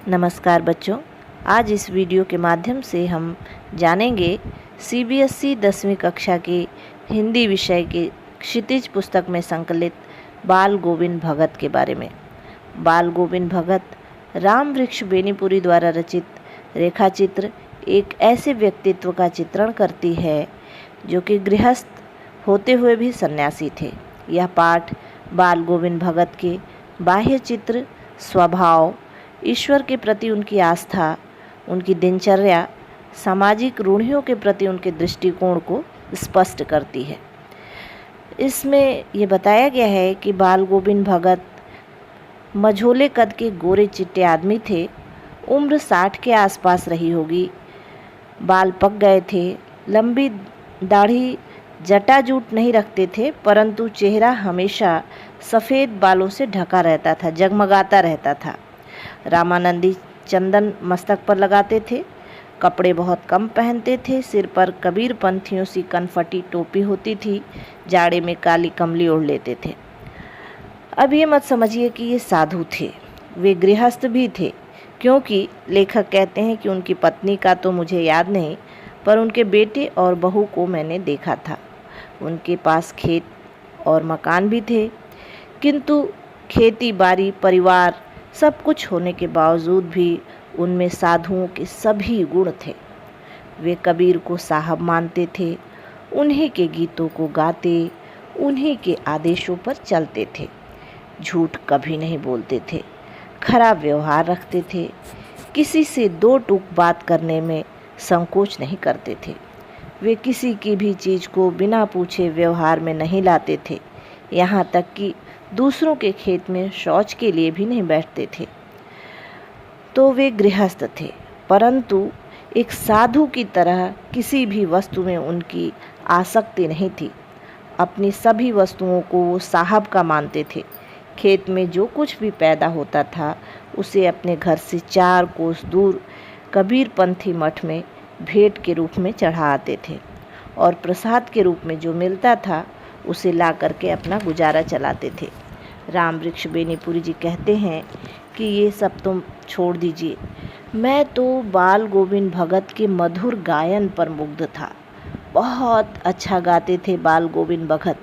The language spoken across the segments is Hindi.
नमस्कार बच्चों, आज इस वीडियो के माध्यम से हम जानेंगे सीबीएसई 10वीं कक्षा के हिंदी विषय के क्षितिज पुस्तक में संकलित बाल गोविंद भगत के बारे में। बाल गोविंद भगत राम वृक्ष बेनीपुरी द्वारा रचित रेखाचित्र एक ऐसे व्यक्तित्व का चित्रण करती है जो कि गृहस्थ होते हुए भी सन्यासी थे। यह पाठ बाल गोविंद भगत के बाह्य चित्र, स्वभाव, ईश्वर के प्रति उनकी आस्था, उनकी दिनचर्या, सामाजिक रूढ़ियों के प्रति उनके दृष्टिकोण को स्पष्ट करती है। इसमें ये बताया गया है कि बाल गोविंद भगत मझोले कद के गोरे चिट्टे आदमी थे। उम्र 60 के आसपास रही होगी। बाल पक गए थे। लंबी दाढ़ी, जटाजूट नहीं रखते थे, परंतु चेहरा हमेशा सफ़ेद बालों से ढका रहता था, जगमगाता रहता था। रामानंदी चंदन मस्तक पर लगाते थे। कपड़े बहुत कम पहनते थे। सिर पर कबीर पंथियों सी कनफटी टोपी होती थी। जाड़े में काली कमली ओढ़ लेते थे। अब ये मत समझिए कि ये साधु थे, वे गृहस्थ भी थे, क्योंकि लेखक कहते हैं कि उनकी पत्नी का तो मुझे याद नहीं, पर उनके बेटे और बहू को मैंने देखा था। उनके पास खेत और मकान भी थे, किंतु खेती बाड़ी, परिवार सब कुछ होने के बावजूद भी उनमें साधुओं के सभी गुण थे। वे कबीर को साहब मानते थे, उन्हीं के गीतों को गाते, उन्हीं के आदेशों पर चलते थे। झूठ कभी नहीं बोलते थे, खराब व्यवहार रखते थे, किसी से दो टूक बात करने में संकोच नहीं करते थे। वे किसी की भी चीज़ को बिना पूछे व्यवहार में नहीं लाते थे, यहाँ तक कि दूसरों के खेत में शौच के लिए भी नहीं बैठते थे। तो वे गृहस्थ थे, परंतु एक साधु की तरह किसी भी वस्तु में उनकी आसक्ति नहीं थी। अपनी सभी वस्तुओं को वो साहब का मानते थे। खेत में जो कुछ भी पैदा होता था उसे अपने घर से 4 कोस दूर कबीरपंथी मठ में भेंट के रूप में चढ़ा आते थे, और प्रसाद के रूप में जो मिलता था उसे ला करके अपना गुजारा चलाते थे। राम वृक्ष बेनीपुरी जी कहते हैं कि ये सब तुम छोड़ दीजिए, मैं तो बाल गोविंद भगत के मधुर गायन पर मुग्ध था। बहुत अच्छा गाते थे बाल गोविंद भगत।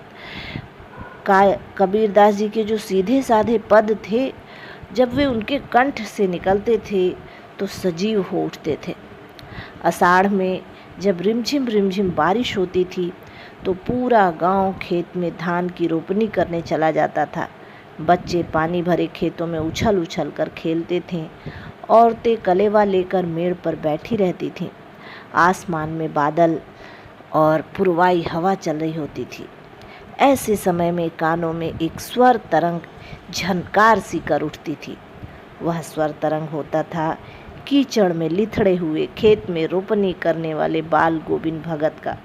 कबीरदास जी के जो सीधे साधे पद थे, जब वे उनके कंठ से निकलते थे तो सजीव हो उठते थे। आषाढ़ में जब रिमझिम बारिश होती थी तो पूरा गांव खेत में धान की रोपनी करने चला जाता था। बच्चे पानी भरे खेतों में उछल उछल कर खेलते थे। औरतें कलेवा लेकर मेड़ पर बैठी रहती थीं। आसमान में बादल और पुरवाई हवा चल रही होती थी। ऐसे समय में कानों में एक स्वर तरंग झनकार सी कर उठती थी। वह स्वर तरंग होता था कीचड़ में लिथड़े हुए खेत में रोपनी करने वाले बाल गोविंद भगत का।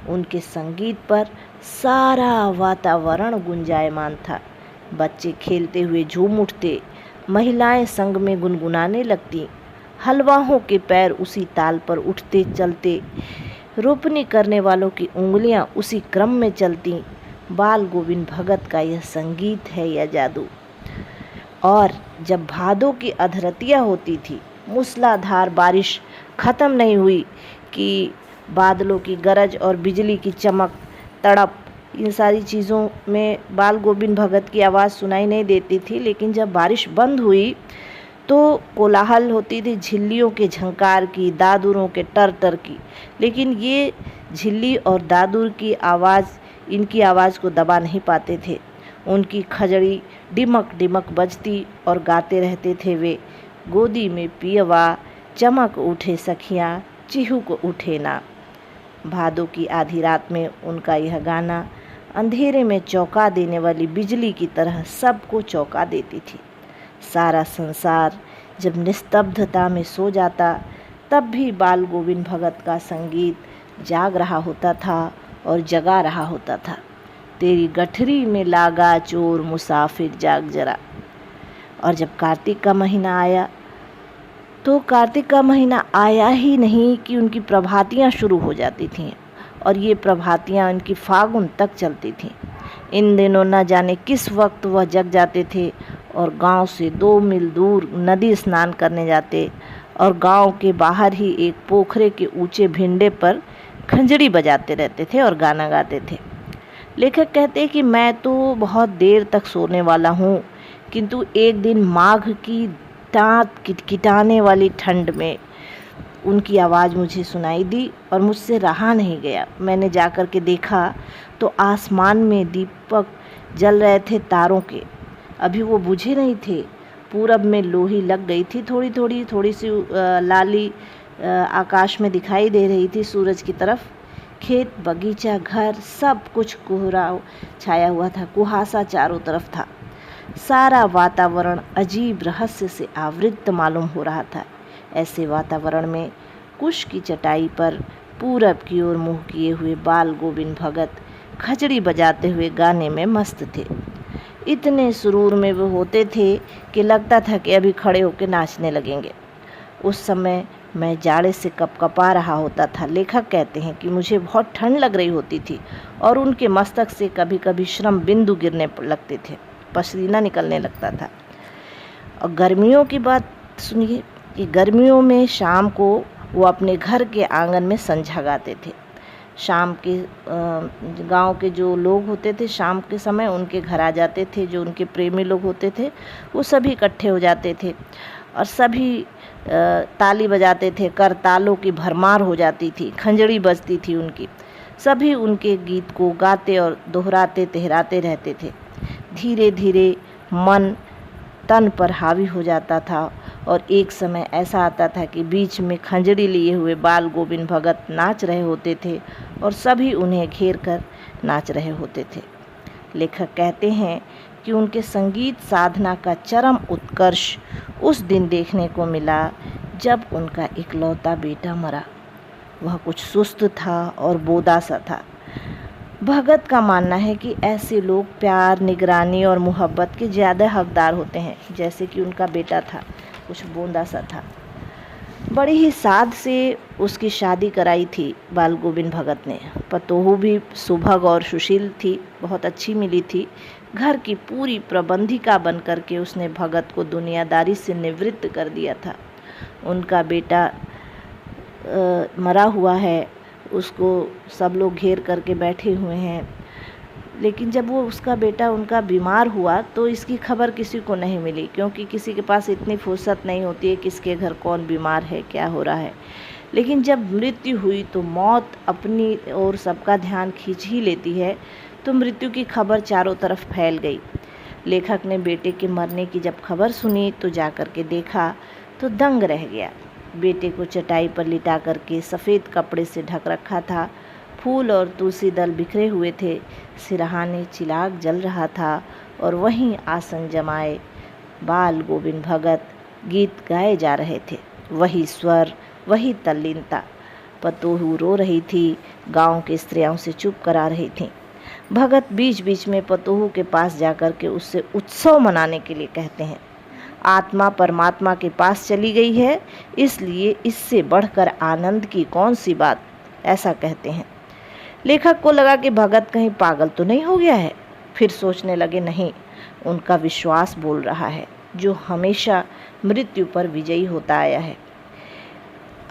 उनके संगीत पर सारा वातावरण गुंजायमान था। बच्चे खेलते हुए झूम उठते, महिलाएं संग में गुनगुनाने लगती, हलवाहों के पैर उसी ताल पर उठते चलते, रोपनी करने वालों की उंगलियां उसी क्रम में चलती। बाल गोविंद भगत का यह संगीत है या जादू। और जब भादों की अधरतिया होती थी, मूसलाधार बारिश खत्म नहीं हुई कि बादलों की गरज और बिजली की चमक, तड़प, इन सारी चीज़ों में बाल गोविंद भगत की आवाज़ सुनाई नहीं देती थी। लेकिन जब बारिश बंद हुई तो कोलाहल होती थी झिल्लियों के झंकार की, दादुरों के टर की। लेकिन ये झिल्ली और दादुर की आवाज़ इनकी आवाज़ को दबा नहीं पाते थे। उनकी खजड़ी डिमक डिमक बजती और गाते रहते थे वे, गोदी में पियवा, चमक उठे सखियाँ, चिहुक उठे ना। भादों की आधी रात में उनका यह गाना अंधेरे में चौंका देने वाली बिजली की तरह सबको चौंका देती थी। सारा संसार जब निस्तब्धता में सो जाता, तब भी बाल गोविंद भगत का संगीत जाग रहा होता था और जगा रहा होता था। तेरी गठरी में लागा चोर मुसाफिर जाग जरा। और जब कार्तिक का महीना आया तो कार्तिक का महीना आया ही नहीं कि उनकी प्रभातियां शुरू हो जाती थीं, और ये प्रभातियां उनकी फागुन तक चलती थीं। इन दिनों न जाने किस वक्त वह जग जाते थे और गांव से 2 मील दूर नदी स्नान करने जाते और गांव के बाहर ही एक पोखरे के ऊंचे भिंडे पर खंजड़ी बजाते रहते थे और गाना गाते थे। लेखक कहते हैं कि मैं तो बहुत देर तक सोने वाला हूँ, किंतु एक दिन माघ की दांत किटकिटाने वाली ठंड में उनकी आवाज़ मुझे सुनाई दी और मुझसे रहा नहीं गया। मैंने जाकर के देखा तो आसमान में दीपक जल रहे थे तारों के, अभी वो बुझे नहीं थे। पूरब में लोही लग गई थी, थोड़ी सी लाली आकाश में दिखाई दे रही थी सूरज की तरफ। खेत, बगीचा, घर सब कुछ कोहरा छाया हुआ था, कुहासा चारों तरफ था। सारा वातावरण अजीब रहस्य से आवृत मालूम हो रहा था। ऐसे वातावरण में कुश की चटाई पर पूरब की ओर मुँह किए हुए बाल गोविंद भगत खचड़ी बजाते हुए गाने में मस्त थे। इतने सुरूर में वो होते थे कि लगता था कि अभी खड़े होकर नाचने लगेंगे। उस समय मैं जाड़े से कपकपा रहा होता था। लेखक कहते हैं कि मुझे बहुत ठंड लग रही होती थी और उनके मस्तक से कभी कभी श्रम बिंदु गिरने लगते थे, पसीना निकलने लगता था। और गर्मियों की बात सुनिए कि गर्मियों में शाम को वो अपने घर के आंगन में संझा गाते थे। शाम के गांव के जो लोग होते थे शाम के समय उनके घर आ जाते थे, जो उनके प्रेमी लोग होते थे वो सभी इकट्ठे हो जाते थे और सभी ताली बजाते थे। करतालों की भरमार हो जाती थी, खंजड़ी बजती थी उनकी। सभी उनके गीत को गाते और दोहराते तेहराते रहते थे। धीरे धीरे मन तन पर हावी हो जाता था और एक समय ऐसा आता था कि बीच में खंजड़ी लिए हुए बाल गोविंद भगत नाच रहे होते थे और सभी उन्हें घेर कर नाच रहे होते थे। लेखक कहते हैं कि उनके संगीत साधना का चरम उत्कर्ष उस दिन देखने को मिला जब उनका इकलौता बेटा मरा। वह कुछ सुस्त था और बोदा सा था। भगत का मानना है कि ऐसे लोग प्यार, निगरानी और मोहब्बत के ज़्यादा हकदार होते हैं, जैसे कि उनका बेटा था, कुछ बोंदा सा था। बड़ी ही साध से उसकी शादी कराई थी बाल गोविंद भगत ने। पतोहू भी सुभग और सुशील थी, बहुत अच्छी मिली थी। घर की पूरी प्रबंधिका बन करके उसने भगत को दुनियादारी से निवृत्त कर दिया था। उनका बेटा मरा हुआ है, उसको सब लोग घेर करके बैठे हुए हैं। लेकिन जब वो उसका बेटा उनका बीमार हुआ तो इसकी खबर किसी को नहीं मिली, क्योंकि किसी के पास इतनी फुर्सत नहीं होती है किसके घर कौन बीमार है, क्या हो रहा है। लेकिन जब मृत्यु हुई तो मौत अपनी ओर सबका ध्यान खींच ही लेती है, तो मृत्यु की खबर चारों तरफ फैल गई। लेखक ने बेटे के मरने की जब खबर सुनी तो जा कर के देखा तो दंग रह गया। बेटे को चटाई पर लिटा करके सफ़ेद कपड़े से ढक रखा था। फूल और तुलसी दल बिखरे हुए थे, सिरहाने चिराग जल रहा था और वहीं आसन जमाए बाल गोविंद भगत गीत गाए जा रहे थे। वही स्वर, वही तल्लीनता। पतोहू रो रही थी, गांव के स्त्रियों से चुप करा रही थी। भगत बीच बीच में पतोहू के पास जाकर के उससे उत्सव मनाने के लिए कहते हैं। आत्मा परमात्मा के पास चली गई है, इसलिए इससे बढ़कर आनंद की कौन सी बात, ऐसा कहते हैं। लेखक को लगा कि भगत कहीं पागल तो नहीं हो गया है। फिर सोचने लगे नहीं, उनका विश्वास बोल रहा है जो हमेशा मृत्यु पर विजयी होता आया है।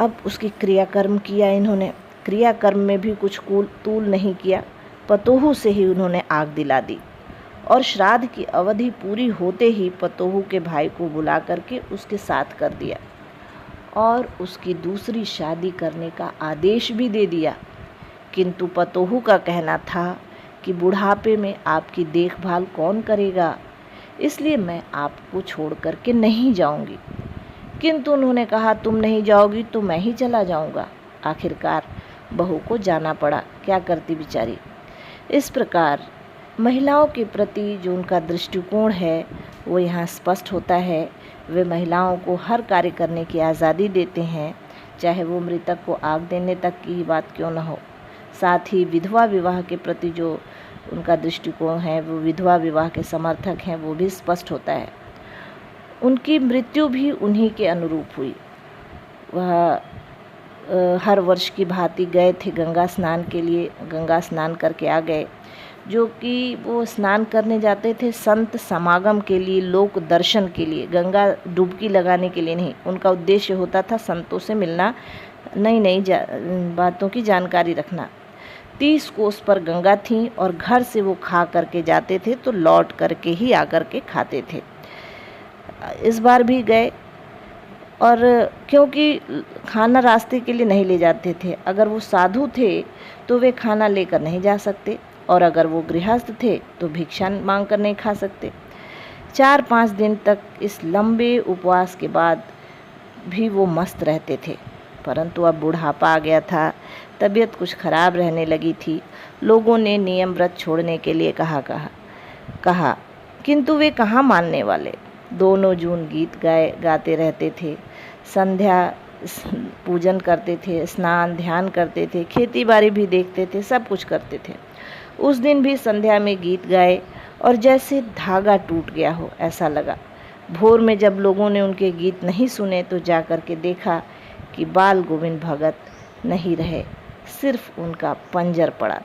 अब उसकी क्रियाकर्म किया इन्होंने। क्रियाकर्म में भी कुछ तूल नहीं किया। पतोहू से ही उन्होंने आग दिला दी और श्राद्ध की अवधि पूरी होते ही पतोहू के भाई को बुला करके उसके साथ कर दिया और उसकी दूसरी शादी करने का आदेश भी दे दिया। किंतु पतोहू का कहना था कि बुढ़ापे में आपकी देखभाल कौन करेगा, इसलिए मैं आपको छोड़ करके नहीं जाऊंगी। किंतु उन्होंने कहा तुम नहीं जाओगी तो मैं ही चला जाऊंगा। आखिरकार बहू को जाना पड़ा, क्या करती बेचारी। इस प्रकार महिलाओं के प्रति जो उनका दृष्टिकोण है वो यहाँ स्पष्ट होता है। वे महिलाओं को हर कार्य करने की आज़ादी देते हैं, चाहे वो मृतक को आग देने तक की ही बात क्यों न हो। साथ ही विधवा विवाह के प्रति जो उनका दृष्टिकोण है, वो विधवा विवाह के समर्थक हैं, वो भी स्पष्ट होता है। उनकी मृत्यु भी उन्हीं के अनुरूप हुई। वह हर वर्ष की भांति गए थे गंगा स्नान के लिए, गंगा स्नान करके आ गए। जो कि वो स्नान करने जाते थे संत समागम के लिए, लोक दर्शन के लिए, गंगा डुबकी लगाने के लिए नहीं। उनका उद्देश्य होता था संतों से मिलना, नई नई बातों की जानकारी रखना। 30 कोस पर गंगा थी और घर से वो खा करके जाते थे तो लौट करके ही आकर के खाते थे। इस बार भी गए, और क्योंकि खाना रास्ते के लिए नहीं ले जाते थे। अगर वो साधु थे तो वे खाना लेकर नहीं जा सकते, और अगर वो गृहस्थ थे तो भिक्षा मांग कर नहीं खा सकते। 4-5 दिन तक इस लंबे उपवास के बाद भी वो मस्त रहते थे। परंतु अब बुढ़ापा आ गया था, तबीयत कुछ खराब रहने लगी थी। लोगों ने नियम व्रत छोड़ने के लिए कहा, किंतु वे कहाँ मानने वाले। दोनों जून गीत गाते रहते थे, संध्या पूजन करते थे, स्नान ध्यान करते थे, खेती बाड़ी भी देखते थे, सब कुछ करते थे। उस दिन भी संध्या में गीत गाए और जैसे धागा टूट गया हो ऐसा लगा। भोर में जब लोगों ने उनके गीत नहीं सुने तो जाकर के देखा कि बाल गोविंद भगत नहीं रहे, सिर्फ उनका पंजर पड़ा।